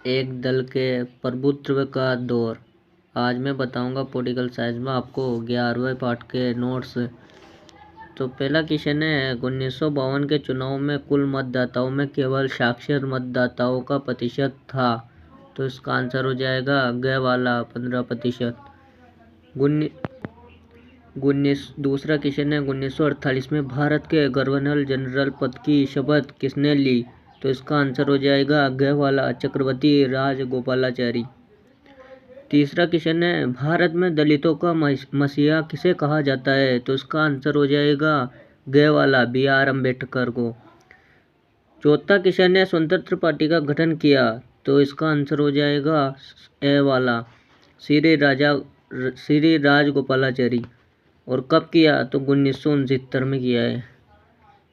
एक दल के प्रभुत्व का दौर। आज मैं बताऊंगा पॉलिटिकल साइंस में आपको 11वें पार्ट के नोट्स। तो पहला क्वेश्चन है, 1952 के चुनाव में कुल मतदाताओं में केवल साक्षर मतदाताओं का प्रतिशत था। तो इसका आंसर हो जाएगा ग वाला 15%। दूसरा क्वेश्चन है, 1948 में भारत के गवर्नर जनरल पद की शपथ किसने ली। तो इसका आंसर हो जाएगा ग वाला चक्रवर्ती राजगोपालाचारी। तीसरा क्वेश्चन है, भारत में दलितों का मसीहा किसे कहा जाता है। तो इसका आंसर हो जाएगा ग वाला BR अम्बेडकर को। चौथा क्वेश्चन है, स्वतंत्र पार्टी का गठन किया। तो इसका आंसर हो जाएगा ए वाला श्री राजगोपालाचारी। और कब किया। तो 1969 में किया है।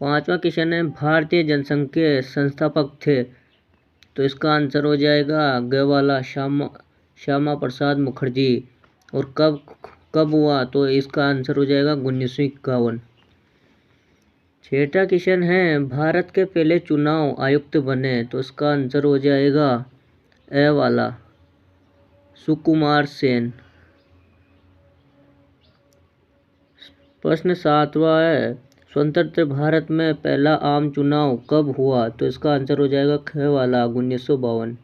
पांचवा क्वेश्चन है, भारतीय जनसंघ के संस्थापक थे। तो इसका आंसर हो जाएगा ग वाला श्यामा प्रसाद मुखर्जी। और कब हुआ। तो इसका आंसर हो जाएगा 1951। छठा क्वेश्चन है, भारत के पहले चुनाव आयुक्त बने। तो इसका आंसर हो जाएगा ए वाला सुकुमार सेन। प्रश्न 7वां है, स्वतंत्र भारत में पहला आम चुनाव कब हुआ। तो इसका आंसर हो जाएगा ख वाला 1952।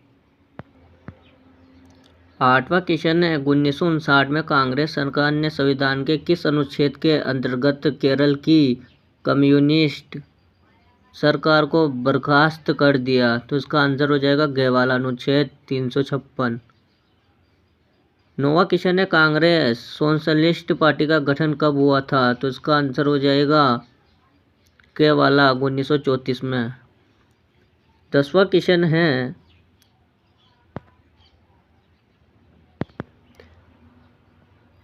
आठवां क्वेश्चन है, 1959 में कांग्रेस सरकार ने संविधान के किस अनुच्छेद के अंतर्गत केरल की कम्युनिस्ट सरकार को बर्खास्त कर दिया। तो इसका आंसर हो जाएगा ग वाला अनुच्छेद 356। नौवां क्वेश्चन है, कांग्रेस सोशलिस्ट पार्टी का गठन कब हुआ था। तो इसका आंसर हो जाएगा क वाला 1934 में। 10वां क्वेश्चन है,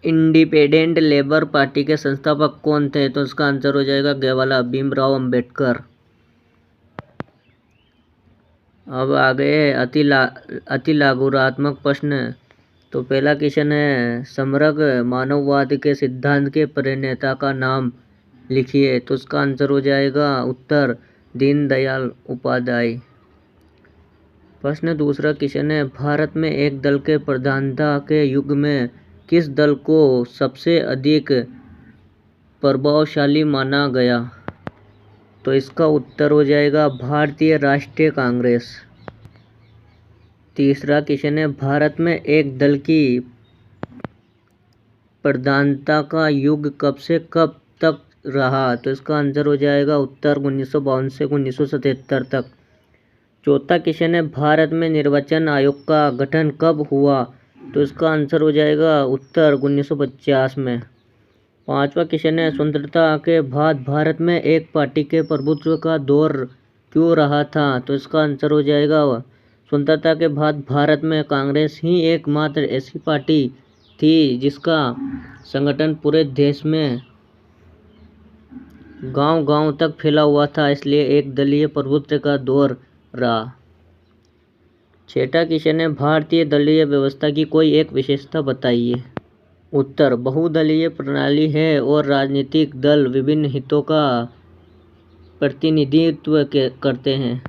इंडिपेंडेंट लेबर पार्टी के संस्थापक कौन थे। तो इसका आंसर हो जाएगा ग वाला भीमराव अंबेडकर। अब आ गए अति लागूरात्मक प्रश्न। तो पहला क्वेश्चन है, समग्र मानववाद के सिद्धांत के प्रणेता का नाम लिखिए। तो इसका आंसर हो जाएगा उत्तर दीनदयाल उपाध्याय। प्रश्न दूसरा क्वेश्चन है, भारत में एक दल के प्रधानता के युग में किस दल को सबसे अधिक प्रभावशाली माना गया। तो इसका उत्तर हो जाएगा भारतीय राष्ट्रीय कांग्रेस। तीसरा क्वेश्चन है, भारत में एक दल की प्रधानता का युग कब से कब तक रहा। तो इसका आंसर हो जाएगा उत्तर 1952 से 1977 तक। चौथा क्वेश्चन है, भारत में निर्वाचन आयोग का गठन कब हुआ। तो इसका आंसर हो जाएगा उत्तर 1950 में। पांचवा क्वेश्चन है, स्वतंत्रता के बाद भारत में एक पार्टी के प्रभुत्व का दौर क्यों रहा था। तो इसका आंसर हो जाएगा स्वतंत्रता के बाद भारत में कांग्रेस ही एकमात्र ऐसी पार्टी थी जिसका संगठन पूरे देश में गांव-गांव तक फैला हुआ था, इसलिए एक दलीय प्रभुत्व का दौर रहा। छठा क्वेश्चन है, भारतीय दलीय व्यवस्था की कोई एक विशेषता बताइए। उत्तर बहुदलीय प्रणाली है और राजनीतिक दल विभिन्न हितों का प्रतिनिधित्व करते हैं।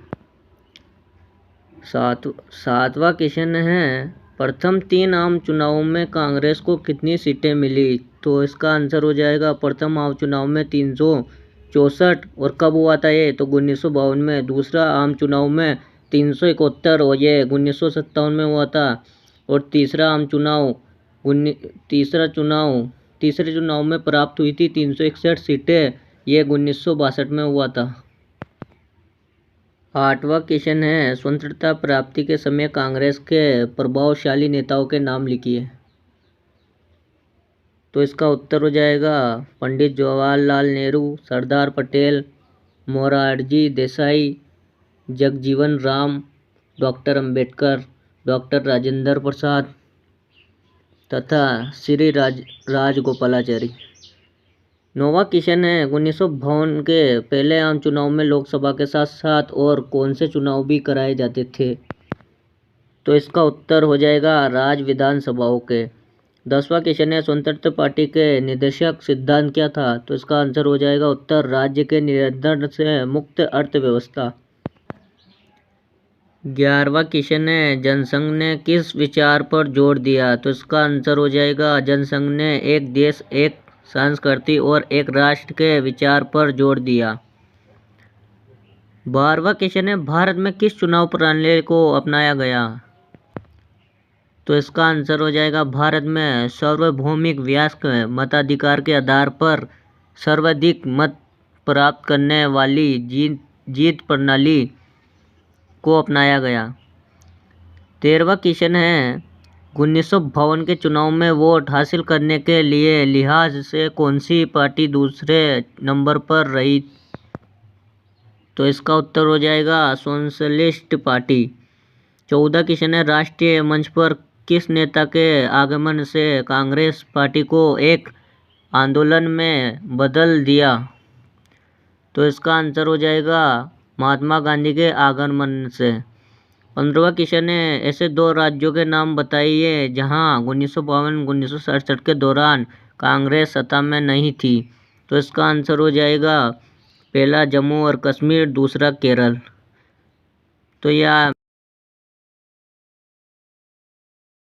सातवां क्वेश्चन है, प्रथम 3 आम चुनावों में कांग्रेस को कितनी सीटें मिली। तो इसका आंसर हो जाएगा प्रथम आम चुनाव में 364। और कब हुआ था ये। तो 1952 में। दूसरा आम चुनाव में 371 और ये 1957 में हुआ था। और तीसरे चुनाव में प्राप्त हुई थी 361 सीटें, ये 1962 में हुआ था। आठवां क्वेश्चन है, स्वतंत्रता प्राप्ति के समय कांग्रेस के प्रभावशाली नेताओं के नाम लिखिए। तो इसका उत्तर हो जाएगा पंडित जवाहरलाल नेहरू, सरदार पटेल, मोरारजी देसाई, जगजीवन राम, डॉक्टर अंबेडकर, डॉक्टर राजेंद्र प्रसाद तथा श्री राजगोपालाचारी। 9वां क्वेश्चन है, 1952 के पहले आम चुनाव में लोकसभा के साथ साथ और कौन से चुनाव भी कराए जाते थे। तो इसका उत्तर हो जाएगा राज्य विधानसभाओं के। 10वां क्वेश्चन है, स्वतंत्र पार्टी के निर्देशक सिद्धांत क्या था। तो इसका आंसर हो जाएगा उत्तर राज्य के नियंत्रण से मुक्त अर्थव्यवस्था। 11वां क्वेश्चन है, जनसंघ ने किस विचार पर जोर दिया? तो इसका आंसर हो जाएगा, जनसंघ ने एक देश एक संस्कृति और एक राष्ट्र के विचार पर जोर दिया। 12वां क्वेश्चन है, भारत में किस चुनाव प्रणाली को अपनाया गया? तो इसका आंसर हो जाएगा, भारत में सार्वभौमिक वयस्क मताधिकार के आधार पर सर्वाधिक मत प्राप्त करने वाली जीत प्रणाली को अपनाया गया। 13वां क्वेश्चन है, 1952 के चुनाव में वोट हासिल करने के लिए लिहाज से कौन सी पार्टी दूसरे नंबर पर रही? तो इसका उत्तर हो जाएगा सोशलिस्ट पार्टी। 14 क्वेश्चन है, राष्ट्रीय मंच पर किस नेता के आगमन से कांग्रेस पार्टी को एक आंदोलन में बदल दिया? तो इसका आंसर हो जाएगा महात्मा गांधी के आगमन से। 15वां क्वेश्चन है, ऐसे दो राज्यों के नाम बताइए जहां 1952-1967 के दौरान कांग्रेस सत्ता में नहीं थी। तो इसका आंसर हो जाएगा, पहला जम्मू और कश्मीर, दूसरा केरल। तो यह